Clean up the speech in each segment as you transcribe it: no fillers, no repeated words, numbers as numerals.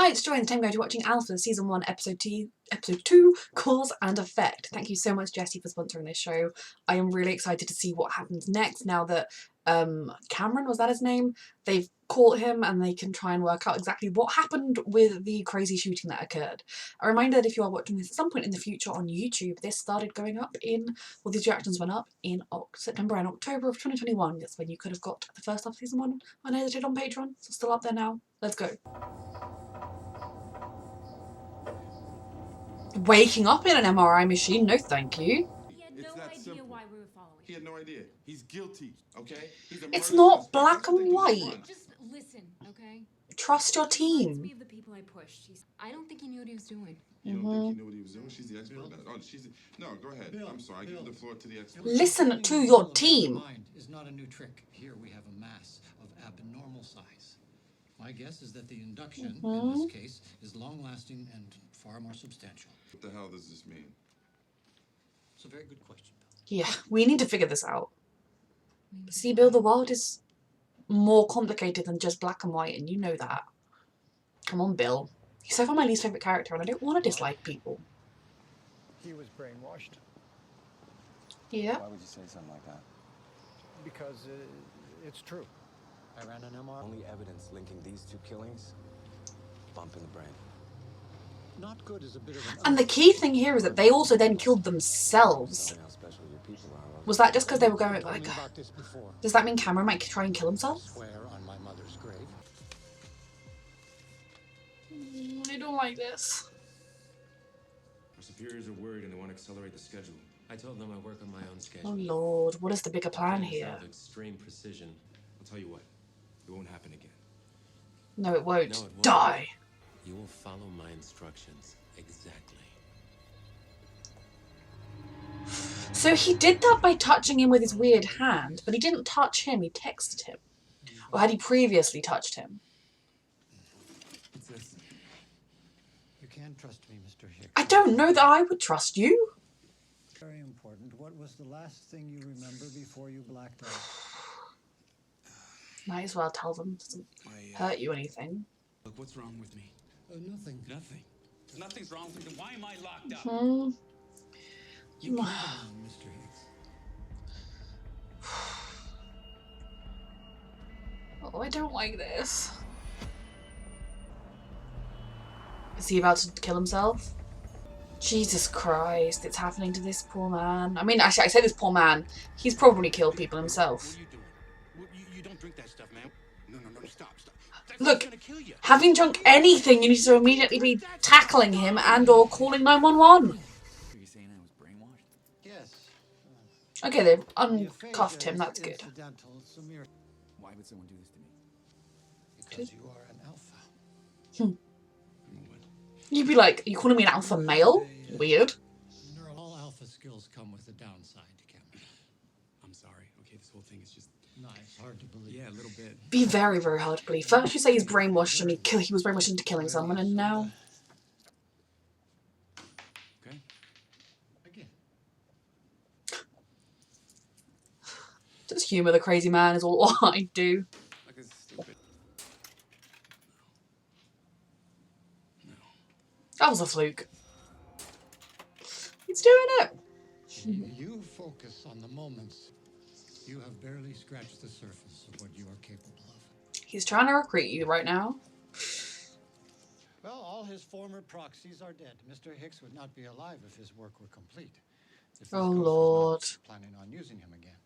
Hi, it's Joy and today I'm going to be watching Alpha, Season 1, Episode 2, Cause and Effect. Thank you so much, Jessie, for sponsoring this show. I am really excited to see what happens next now that Cameron, was that his name? They've caught him and they can try and work out exactly what happened with the crazy shooting that occurred. A reminder that if you are watching this at some point in the future on YouTube, this started going up well, these reactions went up in September and October of 2021. That's when you could have got the first half of Season 1 unedited on Patreon. So still up there now. Let's go. Waking up in an MRI machine? No thank you. He had no idea why we were following. He had no idea. He's guilty, okay? It's not black and white. Just listen, okay? Trust your team. Me of the people I pushed. I don't think he knew what he was doing. You don't think he knew what he was doing? She's the expert. No, go ahead. I'm sorry. Give the floor to the expert. Listen to your team. Mind is not a new trick. Here we have a mass of abnormal size. My guess is that the induction in this case is long-lasting and far more substantial. What the hell does this mean? It's a very good question, Bill. Yeah, we need to figure this out. See, Bill, the world is more complicated than just black and white, and you know that. Come on, Bill. He's so far my least favourite character, and I don't want to dislike people. He was brainwashed. Yeah. Why would you say something like that? Because it's true. I ran an MRI. Only evidence linking these two killings? Bump in the brain. Not good is a bit of an... And the key thing here is that they also then killed themselves. Tell me how special your people are. Was that just because they were going like... about this before. Does that mean Cameron might try and kill I himself? swear on my mother's grave. I don't like this. Our superiors are worried and they want to accelerate the schedule. I told them I work on my own schedule. Oh Lord, what is the bigger plan Plans here? out with extreme precision. I'll tell you what, it won't happen again. No, it won't. No, it won't. Die. You will follow my instructions exactly. So he did that by touching him with his weird hand, but he didn't touch him, he texted him. Or had he previously touched him? What's this? You can trust me, Mr. Hicks. I don't know that I would trust you. Very important. What was the last thing you remember before you blacked out? Might as well tell them. It doesn't hurt you anything. Look, what's wrong with me? Nothing. Nothing. If nothing's wrong with me, then why am I locked up? You calm down, Mr. Hicks. Oh, I don't like this. Is he about to kill himself? Jesus Christ, it's happening to this poor man. I mean, actually, I say this poor man. He's probably killed people himself. What are you doing? You don't drink that stuff, man. No, stop. That's Look, gonna kill you. having drunk anything, you need to immediately be tackling him and or calling 911. Are you saying I was brainwashed? Yes. Okay, they've The uncuffed aphasia him, is that's good. incidental. It's a mere... Why would someone do this to me? Because you are an alpha. You'd be like, are you calling me an alpha male? Weird. All alpha skills come with a downside, Cameron. I'm sorry. Okay, this whole thing is just... Nice, hard to believe. Yeah, a little bit. Be very, very hard to believe. First you say he's brainwashed and he was brainwashed into killing someone, and now... Okay. Again. Just humour the crazy man is all I do. Like it's stupid. That was a fluke. He's doing it. You focus on the moments. You have barely scratched the surface of what you are capable of. He's trying to recruit you right now. Well, all his former proxies are dead. Mr. Hicks would not be alive if his work were complete. If this Oh, ghost was not Lord. planning on using him again.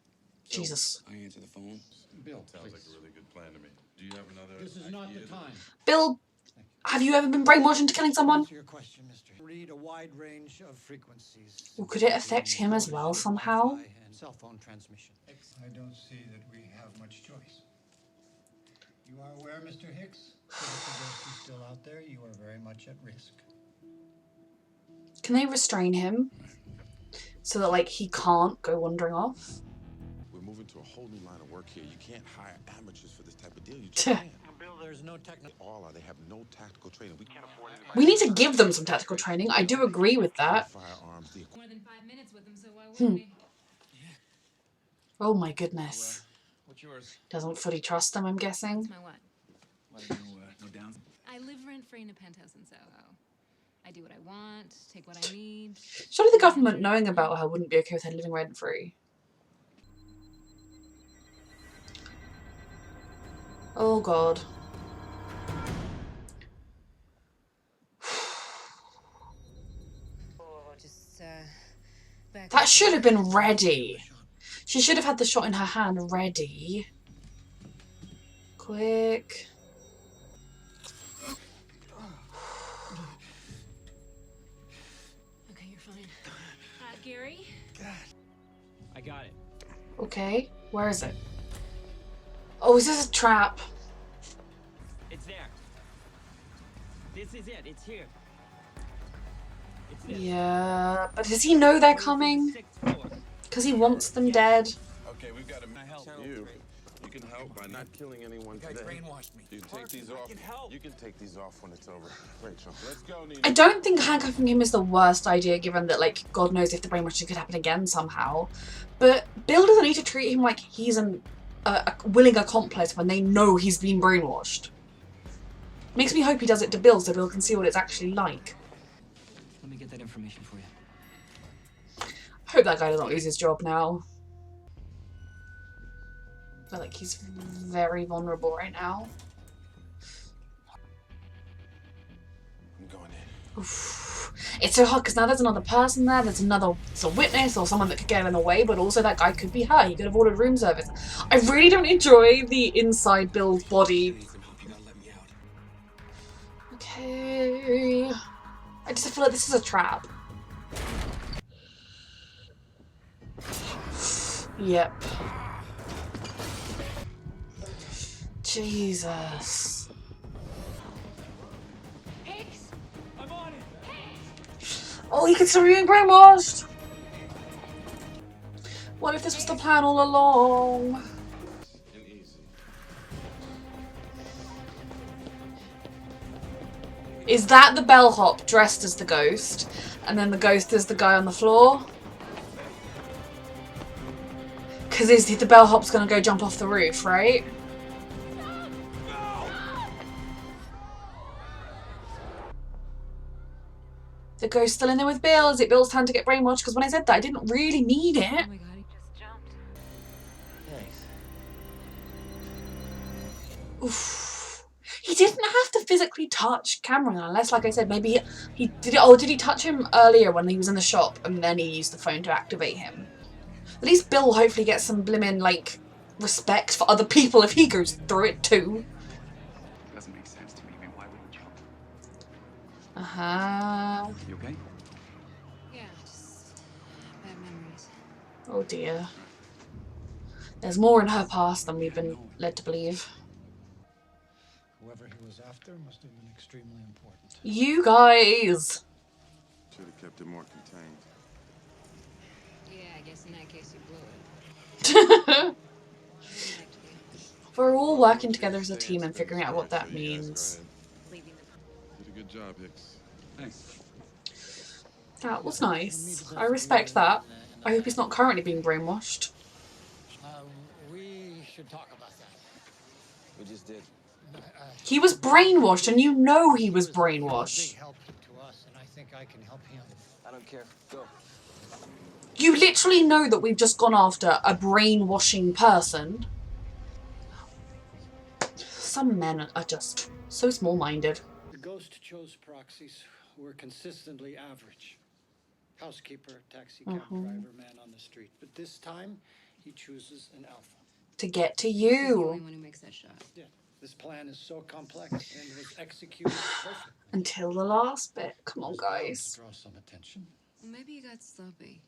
Jesus. I answer the phone. Bill, Sounds like please. a really good plan to me. Do you have another This is not the idea? time. Bill, have you ever been brainwashed into killing someone? Answer your question, Mr. Read a wide range of frequencies. Well, could it affect him as well somehow? Wi-Fi and cell phone transmission. I don't see that we have much choice. You are aware, Mr. Hicks, that if the ghost is still out there, you are very much at risk. Can they restrain him? So that, like, he can't go wandering off? We're moving to a whole new line of work here. You can't hire amateurs for this type of deal. You Tuh. can't. Bill, there's no technical... All are. They have no tactical training. We can't afford anybody. We need to give them some tactical training. I do agree with that. Firearms, the More than 5 minutes with him, so why wouldn't we? Oh my goodness. What's yours? Doesn't fully trust them, I'm guessing. That's my what? No downs. I I live rent-free in a penthouse in Soho. I do what I want, take what I need. Surely the government knowing about her wouldn't be okay with her living rent-free. Oh god. That should have been ready. She should have had the shot in her hand ready. Quick. Okay, you're fine. Gary? I got it. Okay, where is it? Oh, is this a trap? It's there. This is it. It's here. It's this. Yeah, but does he know they're coming? Because he wants them dead. Okay, we've got to help you. You can help by not killing anyone today. brainwashed me. You can take these off. You can take these off when it's over. Rachel, let's go, Nina. I don't think handcuffing him is the worst idea, given that, like, God knows if the brainwashing could happen again somehow. But Bill doesn't need to treat him like he's a willing accomplice when they know he's been brainwashed. Makes me hope he does it to Bill so Bill can see what it's actually like. Let me get that information for you. Hope that guy doesn't lose his job now. I feel like he's very vulnerable right now. I'm going in. Oof. It's so hard because now there's another person there, there's a witness or someone that could get in the way, but also that guy could be her. He could have ordered room service. I really don't enjoy the inside Bill's body. Okay. I just feel like this is a trap. Yep. Jesus. Hicks! I'm on it. Oh, he could still be being brainwashed! What if this was the plan all along? And easy. Is that the bellhop dressed as the ghost? And then the ghost is the guy on the floor? Because the bellhop's gonna go jump off the roof, right? The ghost still in there with Bill. Is it Bill's time to get brainwashed? Because when I said that, I didn't really need it. Oh my god, he just jumped. Thanks. Oof. He didn't have to physically touch Cameron unless, like I said, maybe he did it. Oh, did he touch him earlier when he was in the shop and then he used the phone to activate him? At least Bill will hopefully get some blimmin', like, respect for other people if he goes through it too. Doesn't make sense to me. I mean, why would you jump? Uh-huh. You okay? Yeah, just bad memories. Oh dear. There's more in her past than we've been led to believe. Whoever he was after must have been extremely important. You guys! Should have kept it more contained. Yeah, I guess in that case you blew it. We're all working together as a team and figuring out what that means. Leaving the Did a good job, Hicks. Thanks. That was nice. I respect that. I hope he's not currently being brainwashed. We should talk about that. We just did. He was brainwashed and you know he was Big brainwashed. help to us, and I think I can help him. I don't care. Go. You literally know that we've just gone after a brainwashing person. Some men are just so small-minded. The ghost chose proxies who were consistently average. Housekeeper, taxi cab driver, man on the street. But this time, he chooses an alpha. To get to He's the only you. one who makes that shot. Yeah, this plan is so complex and was executed perfectly. Until the last bit. Come on, It was bound to guys. draw some attention. Well, maybe you got sloppy.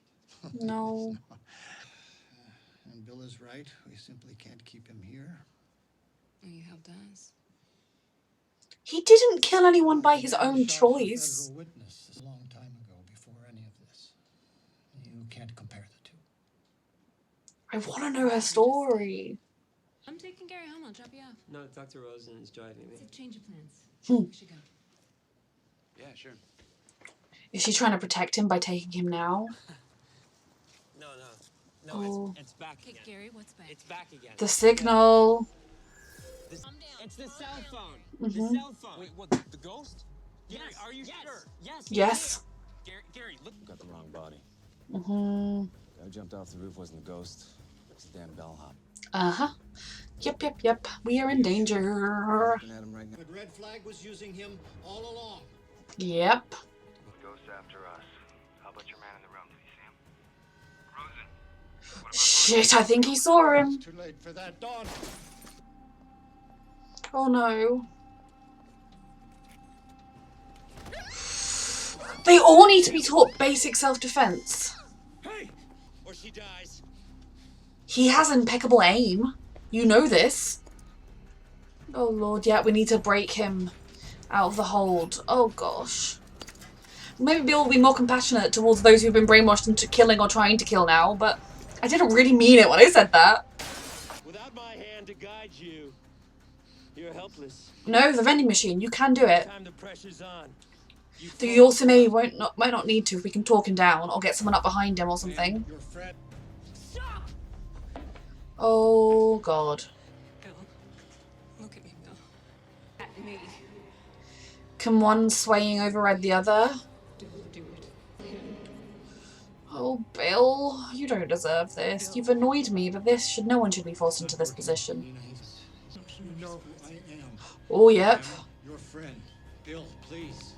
No. And Bill is right. We simply can't keep him here. Well, you helped us. He didn't kill anyone by his Man own shot a choice. federal witness a long time ago, before any of this. You can't compare the two. I want to know her story. I'm taking Gary home. I'll drop you off. No, Dr. Rosen is driving me. It's a change of plans. Hmm. We should go. Yeah, sure. Is she trying to protect him by taking him now? No, Oh. it's back Okay, again. Gary, what's back? It's back again. The signal. The It's the cell phone. Mm-hmm. The cell phone. Wait, what? The ghost? Gary, are you sure? Yes. Yes. Gary, look. Got the wrong body. Mm-hmm. Guy who jumped off the roof wasn't the ghost. It's a damn bellhop. Uh-huh. Yep. We are in danger. Looking at him right now. But Red Flag was using him all along. Yep. Ghost after us. How about your man in the room? Did you see him? Rosen. Shit, I think he saw him. It's too late for that, Dawn. Oh no. They all need to be taught basic self-defense. Hey! Or she dies. He has impeccable aim. You know this. Oh lord, yeah, we need to break him out of the hold. Oh gosh. Maybe Bill will be more compassionate towards those who've been brainwashed into killing or trying to kill now, but I didn't really mean it when I said that. Without my hand to guide you, you're helpless. No, the vending machine, you can do it. Time the pressure's on. Though you also might not need to if we can talk him down or get someone up behind him or something. Your friend. Stop! Oh god. Bill. Look at me, Bill. At me. Can one swaying override the other? Do it. Oh, Bill, you don't deserve this. You've annoyed me, but no one should be forced into this position. You know who I am. Oh, yep. Your friend. Bill, please.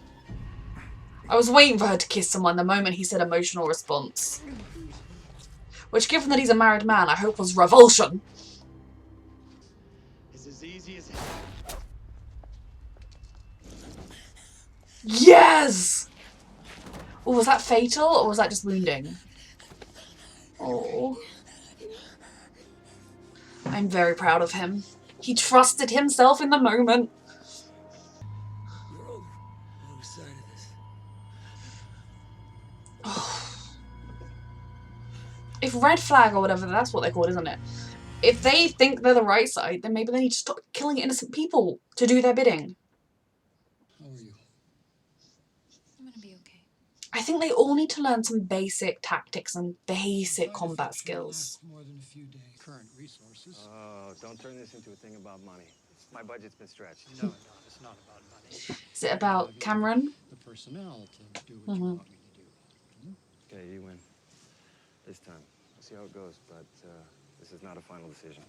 I was waiting for her to kiss someone the moment he said emotional response. Which, given that he's a married man, I hope was revulsion. It's as easy as... Yes! Oh, was that fatal or was that just wounding? Oh. I'm very proud of him. He trusted himself in the moment. You're on the wrong side of this. If Red Flag or whatever, that's what they're called, isn't it? If they think they're the right side, then maybe they need to stop killing innocent people to do their bidding. How are you? I'm gonna be okay. I think they all need to learn some basic tactics and basic combat skills. More than a few days. Current resources. Oh, don't turn this into a thing about money. My budget's been stretched. No, it's not about money. Is it about Cameron? The personnel to do what you want me to do. Okay, you win. This time. We'll see how it goes, but this is not a final decision.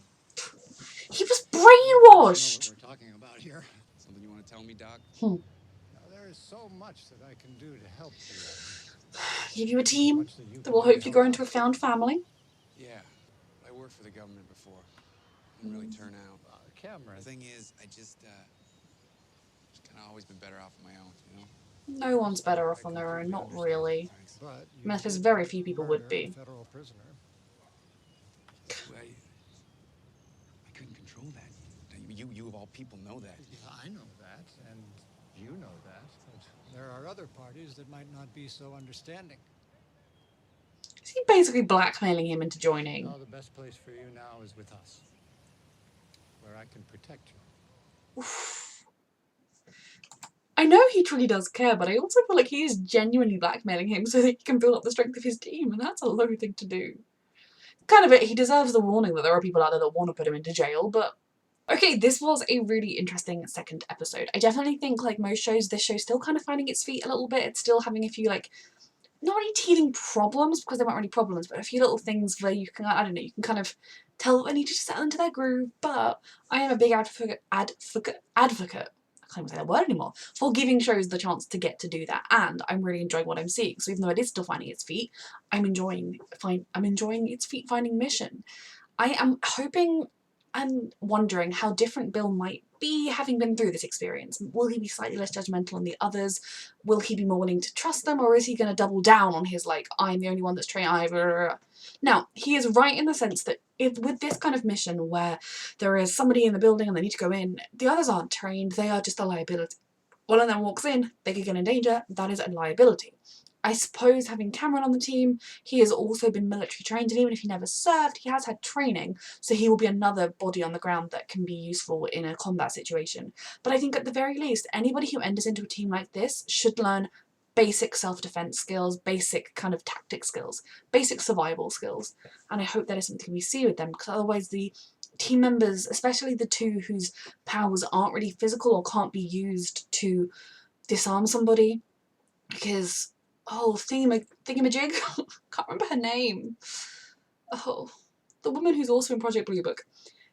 He was I know brainwashed! what we're talking about here. Something you want to tell me, Doc? Now, there is so much that I can do to help you. Give you a team that will hopefully grow into a found family. Yeah. I worked for the government before. Didn't really turn out. Cameron. The thing is, I just kind of always been better off on my own, you know? No one's better off on their own, not really. But I mean, if there's very few people would be. Federal prisoner. I couldn't control that. You of all people know that. Yeah, I know that, and you know that. But there are other parties that might not be so understanding. Is he basically blackmailing him into joining? No, the best place for you now is with us, where I can protect you. I know he truly does care, but I also feel like he is genuinely blackmailing him so that he can build up the strength of his team, and that's a low thing to do. Kind of it, he deserves the warning that there are people out there that want to put him into jail, but... Okay, this was a really interesting second episode. I definitely think, like most shows, this show's still kind of finding its feet a little bit. It's still having a few, like, not really teething problems, because they weren't really problems, but a few little things where you can, I don't know, you can kind of tell that they need to settle into their groove, but I am a big advocate, I can't even say that word anymore, for giving shows the chance to get to do that, and I'm really enjoying what I'm seeing. So even though it is still finding its feet, I'm enjoying its feet-finding mission. I am hoping and wondering how different Bill might be having been through this experience. Will he be slightly less judgmental on the others? Will he be more willing to trust them, or is he going to double down on his, like, I'm the only one that's trained? Now, he is right in the sense that with this kind of mission where there is somebody in the building and they need to go in, the others aren't trained, they are just a liability. One of them walks in, they could get in danger, that is a liability. I suppose having Cameron on the team, he has also been military trained, and even if he never served, he has had training, so he will be another body on the ground that can be useful in a combat situation. But I think at the very least, anybody who enters into a team like this should learn basic self-defense skills, basic kind of tactic skills, basic survival skills, and I hope that is something we see with them, because otherwise the team members, especially the two whose powers aren't really physical or can't be used to disarm somebody, because, oh, thingamajig, can't remember her name. Oh, the woman who's also in Project Blue Book.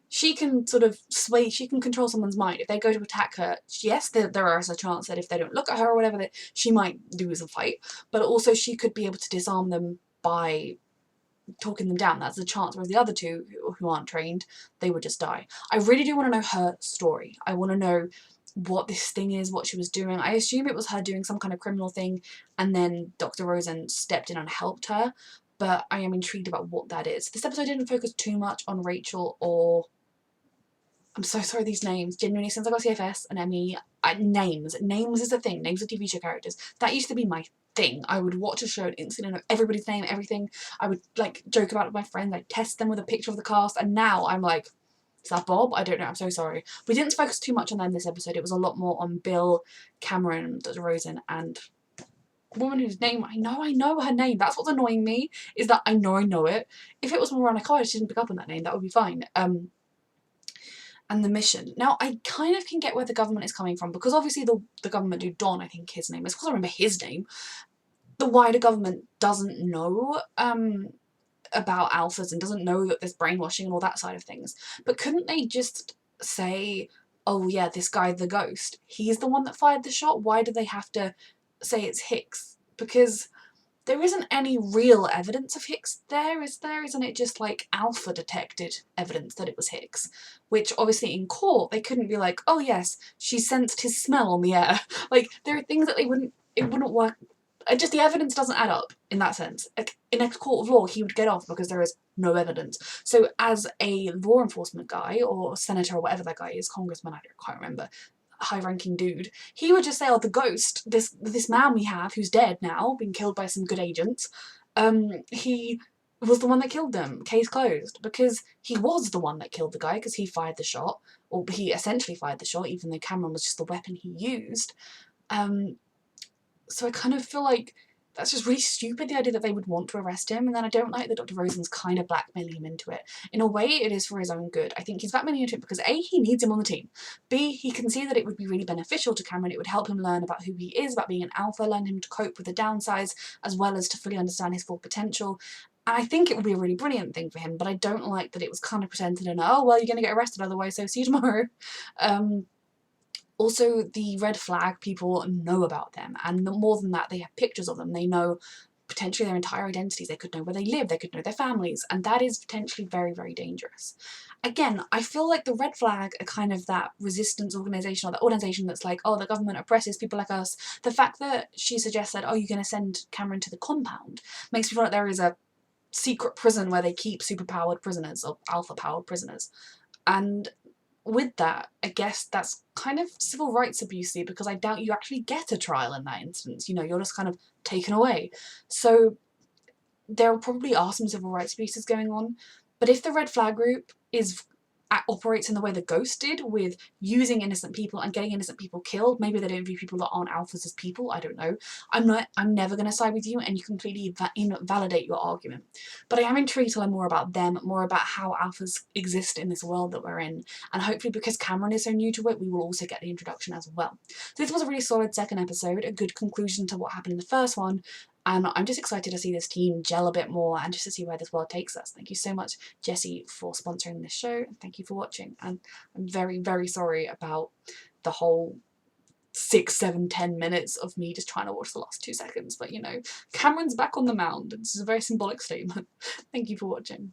She can sort of sway, she can control someone's mind. If they go to attack her, yes, there is a chance that if they don't look at her or whatever, that she might lose a fight, but also she could be able to disarm them by talking them down. That's a chance, whereas the other two who aren't trained, they would just die. I really do want to know her story. I want to know what this thing is, what she was doing. I assume it was her doing some kind of criminal thing and then Dr. Rosen stepped in and helped her, but I am intrigued about what that is. This episode didn't focus too much on Rachel or... I'm so sorry, these names. Genuinely, since I got CFS and ME, names. Names is a thing. Names of TV show characters. That used to be my thing. I would watch a show and instantly know everybody's name, everything. I would, like, joke about it with my friends. I'd test them with a picture of the cast. And now I'm like, is that Bob? I don't know. I'm so sorry. We didn't focus too much on them this episode. It was a lot more on Bill, Cameron, Dr. Rosen, and a woman whose name I know her name. That's what's annoying me, is that I know it. If it was Miranda College, she didn't pick up on that name, that would be fine. And the mission. Now, I kind of can get where the government is coming from, because obviously the government do Don, I think his name is, because I remember his name. The wider government doesn't know about alphas and doesn't know that there's brainwashing and all that side of things. But couldn't they just say, oh yeah, this guy, the ghost, he's the one that fired the shot? Why do they have to say it's Hicks? Because there isn't any real evidence of Hicks there, is there? Isn't it just like Alpha detected evidence that it was Hicks? Which obviously in court they couldn't be like, oh yes, she sensed his smell on the air. Like, there are things that it wouldn't work. Just the evidence doesn't add up in that sense. Like, in a court of law he would get off because there is no evidence. So as a law enforcement guy or senator or whatever that guy is, congressman, I don't quite remember, high-ranking dude, he would just say, oh, the ghost, this man we have who's dead now, being killed by some good agents, he was the one that killed them, case closed, because he was the one that killed the guy because he fired the shot, or he essentially fired the shot, even though Cameron was just the weapon he used. So I kind of feel like that's just really stupid, the idea that they would want to arrest him, and then I don't like that Dr. Rosen's kind of blackmailing him into it. In a way, it is for his own good. I think he's blackmailing into it because A, he needs him on the team. B, he can see that it would be really beneficial to Cameron. It would help him learn about who he is, about being an alpha, learn him to cope with the downsides, as well as to fully understand his full potential. And I think it would be a really brilliant thing for him, but I don't like that it was kind of presented in, oh, well, you're going to get arrested otherwise, so see you tomorrow. Also, the red flag people know about them, and more than that, they have pictures of them. They know potentially their entire identities. They could know where they live, they could know their families, and that is potentially very, very dangerous. Again, I feel like the red flag are kind of that resistance organisation, or that organisation that's like, oh, the government oppresses people like us. The fact that she suggests that, oh, you're going to send Cameron to the compound makes me feel like there is a secret prison where they keep superpowered prisoners, or alpha-powered prisoners. And with that, I guess that's kind of civil rights abuse, because I doubt you actually get a trial in that instance. You know, you're just kind of taken away. So there probably are some civil rights abuses going on, but if the red flag group operates in the way the Ghost did, with using innocent people and getting innocent people killed, maybe they don't view people that aren't alphas as people, I don't know. I'm never going to side with you, and you completely invalidate your argument. But I am intrigued to learn more about them, more about how alphas exist in this world that we're in, and hopefully because Cameron is so new to it, we will also get the introduction as well. So this was a really solid second episode, a good conclusion to what happened in the first one, and I'm just excited to see this team gel a bit more and just to see where this world takes us. Thank you so much, Jessie, for sponsoring this show, and thank you for watching. And I'm very, very sorry about the whole 6, 7, 10 minutes of me just trying to watch the last 2 seconds. But you know, Cameron's back on the mound. This is a very symbolic statement. Thank you for watching.